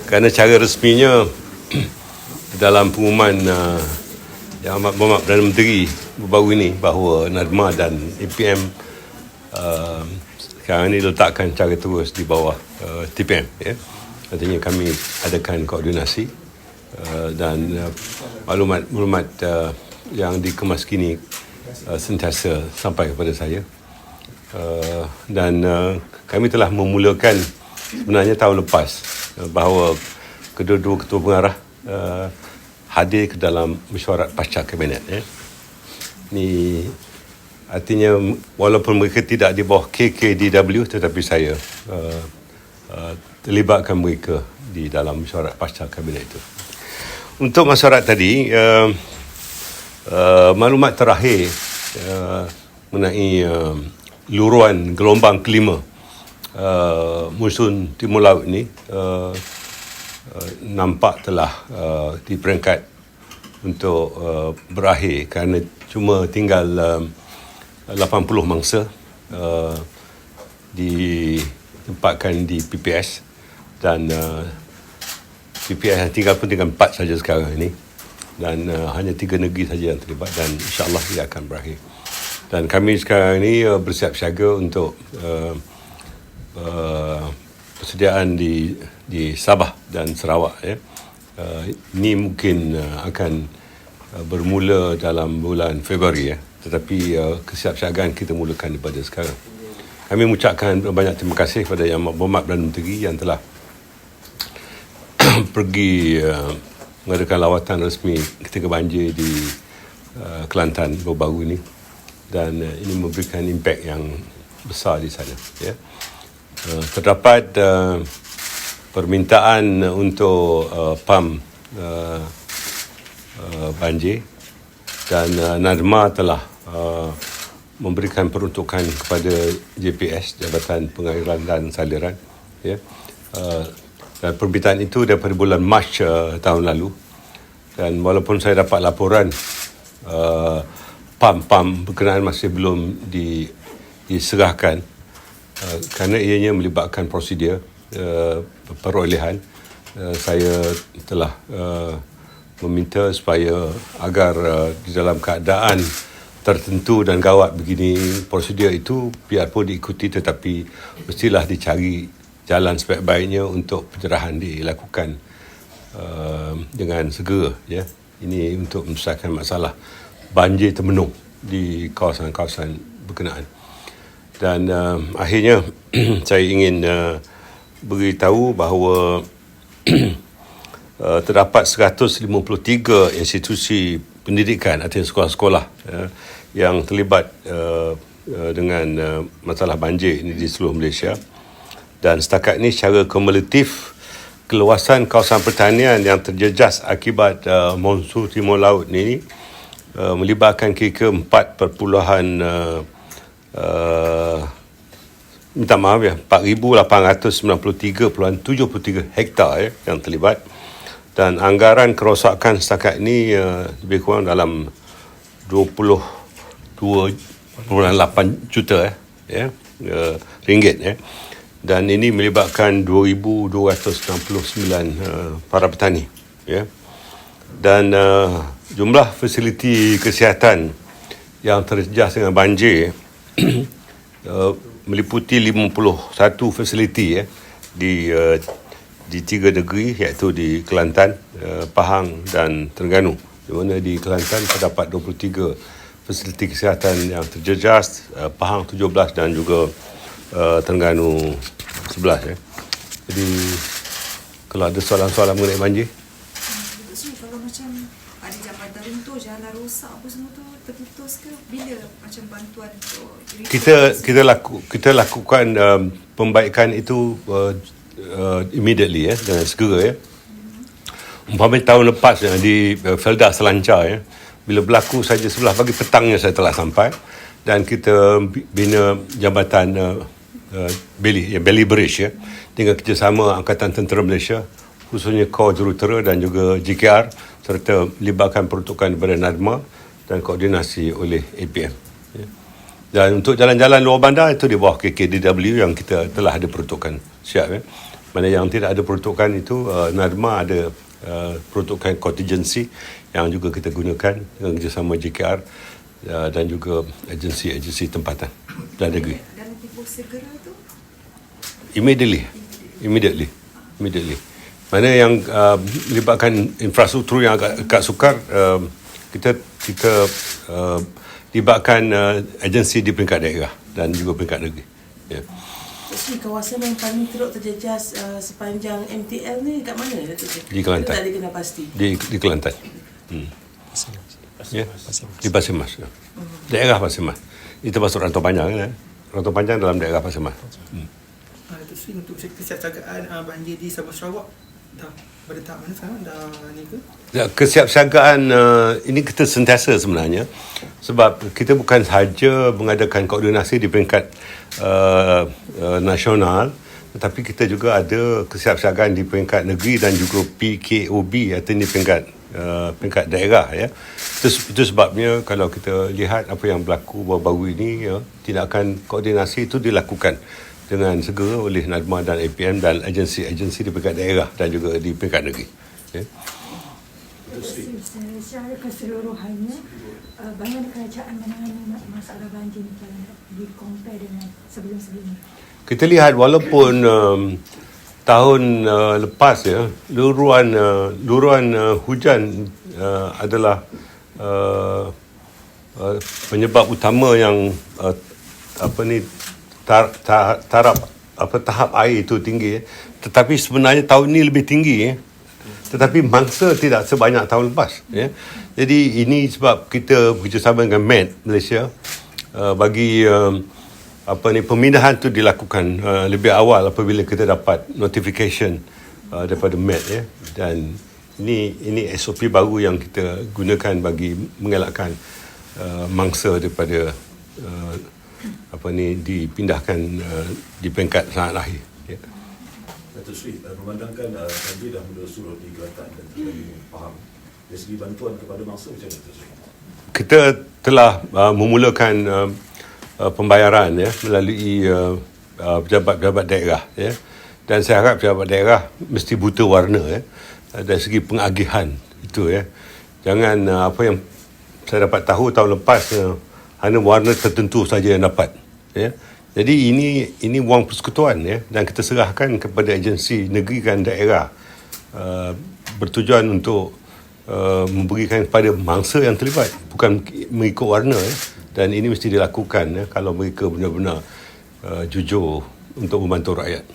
Kerana cara resminya dalam pengumuman Yang Amat Berhormat Perdana Menteri baru ini bahawa NADMA dan APM sekarang ini letakkan cara terus di bawah TPM. Artinya kami adakan koordinasi dan maklumat-maklumat yang dikemas kini sentiasa sampai kepada saya. Dan kami telah memulakan sebenarnya tahun lepas bahawa kedua-dua ketua pengarah hadir ke dalam mesyuarat pasca kabinet. Ini artinya walaupun mereka tidak di bawah KKDW, tetapi saya terlibatkan mereka di dalam mesyuarat pasca kabinet itu. Untuk mesyuarat tadi, maklumat terakhir mengenai luruan gelombang kelima monsun Timur Laut ini nampak telah di peringkat untuk berakhir kerana cuma tinggal 80 mangsa ditempatkan di PPS dan PPS yang tinggal pun tinggal 4 saja sekarang ini dan hanya 3 negeri saja yang terlibat dan insyaAllah ia akan berakhir. Dan kami sekarang ini bersiap siaga untuk persediaan di Sabah dan Sarawak. Ini mungkin akan bermula dalam bulan Februari, tetapi kesiapsiagaan kita mulakan daripada sekarang. Kami mengucapkan banyak terima kasih kepada Yang Amat Berhormat Perdana Menteri yang telah pergi mengadakan lawatan resmi ketika banjir di Kelantan baru-baru ini dan ini memberikan impak yang besar di sana. Terdapat permintaan untuk pam banjir dan NADMA telah memberikan peruntukan kepada JPS, Jabatan Pengairan dan Saliran. Dan permintaan itu daripada bulan Mac tahun lalu dan walaupun saya dapat laporan pam berkenaan masih belum diserahkan kerana ianya melibatkan prosedur perolehan, saya telah meminta supaya agar di dalam keadaan tertentu dan gawat begini, prosedur itu biarpun diikuti tetapi mestilah dicari jalan sebaik-baiknya untuk pencerahan dilakukan dengan segera. Ini untuk menyelesaikan masalah banjir termenung di kawasan-kawasan berkenaan. Dan akhirnya saya ingin beritahu bahawa terdapat 153 institusi pendidikan atau sekolah-sekolah yang terlibat dengan masalah banjir ini di seluruh Malaysia. Dan setakat ini secara kumulatif keluasan kawasan pertanian yang terjejas akibat monsun Timur Laut ini melibatkan kira-kira 4,893.73 hektar yang terlibat dan anggaran kerosakan setakat ini lebih kurang dalam 22.8 juta ringgit dan ini melibatkan 2,269 para petani dan jumlah fasiliti kesihatan yang terjejas dengan banjir meliputi 51 fasiliti di 3 negeri iaitu di Kelantan, Pahang dan Terengganu. Di mana di Kelantan terdapat 23 fasiliti kesihatan yang terjejas, Pahang 17 dan juga Terengganu 11. Jadi kalau ada soalan-soalan mengenai banjir. Kalau macam ada jambatan runtuh, jalan rosak apa semua tu terputus ke? Bila macam bantuan tu? Kita lakukan pembaikan itu immediately dengan segera. Umpamanya tahun lepas di Felda Selancar bila berlaku saja sebelah pagi petangnya saya telah sampai dan kita bina jambatan Belly Bridge dengan kerjasama Angkatan Tentera Malaysia khususnya Kor Jurutera dan juga GKR serta melibatkan peruntukan daripada NADMA dan koordinasi oleh APM. Dan untuk jalan-jalan luar bandar itu di bawah KKDW yang kita telah ada peruntukan siap. Mana yang tidak ada peruntukan itu NADMA ada peruntukan contingency yang juga kita gunakan dengan kerjasama JKR dan juga agensi-agensi tempatan dan negeri. Dan tipu segera tu Immediately. Mana yang melibatkan infrastruktur yang agak sukar, kita libatkan agensi di peringkat daerah dan juga peringkat negeri. Ya. Jadi kawasan yang paling teruk terjejas sepanjang MTL ni kat mana Datuk Seri? Di Kelantan. Kita tak ada kena pasti. Di Kelantan. Ya. Di Pasir Mas. Daerah Pasir Mas. Itu termasuk Rantau Panjang kan? Rantau Panjang dalam daerah Pasir Mas. Datuk Seri, untuk kesiapsiagaan banjir di Sabah Sarawak dah pada tahap mana sekarang? Dah ni ke? Kesiapsiagaan ini kita sentiasa sebenarnya, sebab kita bukan sahaja mengadakan koordinasi di peringkat nasional, tetapi kita juga ada kesiapsiagaan di peringkat negeri dan juga PKOB atau di peringkat daerah ya. Itu sebabnya kalau kita lihat apa yang berlaku baru-baru ini ya, tindakan koordinasi itu dilakukan dengan segera oleh NADMA dan APM dan agensi-agensi di peringkat daerah dan juga di peringkat negeri. Ya. Secara keseluruhannya, bagaimana kerajaan menangani masalah banjir di compare dengan sebelum-sebelumnya? Kita lihat walaupun tahun lepas ya, luruan hujan adalah penyebab utama yang tahap air itu tinggi, tetapi sebenarnya tahun ini lebih tinggi, tetapi mangsa tidak sebanyak tahun lepas. Ya. Jadi ini sebab kita bekerjasama dengan MET Malaysia bagi pemindahan itu dilakukan lebih awal apabila kita dapat notification daripada MET ya. Dan ini SOP baru yang kita gunakan bagi mengelakkan mangsa daripada dipindahkan di peringkat sangat lahir. Ya. Datuk Seri, memandangkan banjir dah mula surut di Kelantan dan kita faham dari segi bantuan kepada mangsa macam mana, Datuk Seri? Kita telah memulakan pembayaran ya melalui pejabat-pejabat daerah ya. Dan saya harap pejabat daerah mesti buta warna ya dari segi pengagihan itu ya. Jangan apa yang saya dapat tahu tahun lepas hanya warna tertentu saja yang dapat ya. Jadi ini wang persekutuan ya, dan kita serahkan kepada agensi negeri dan daerah bertujuan untuk memberikan kepada mangsa yang terlibat, bukan mengikut warna ya. Dan ini mesti dilakukan ya, kalau mereka benar-benar jujur untuk membantu rakyat.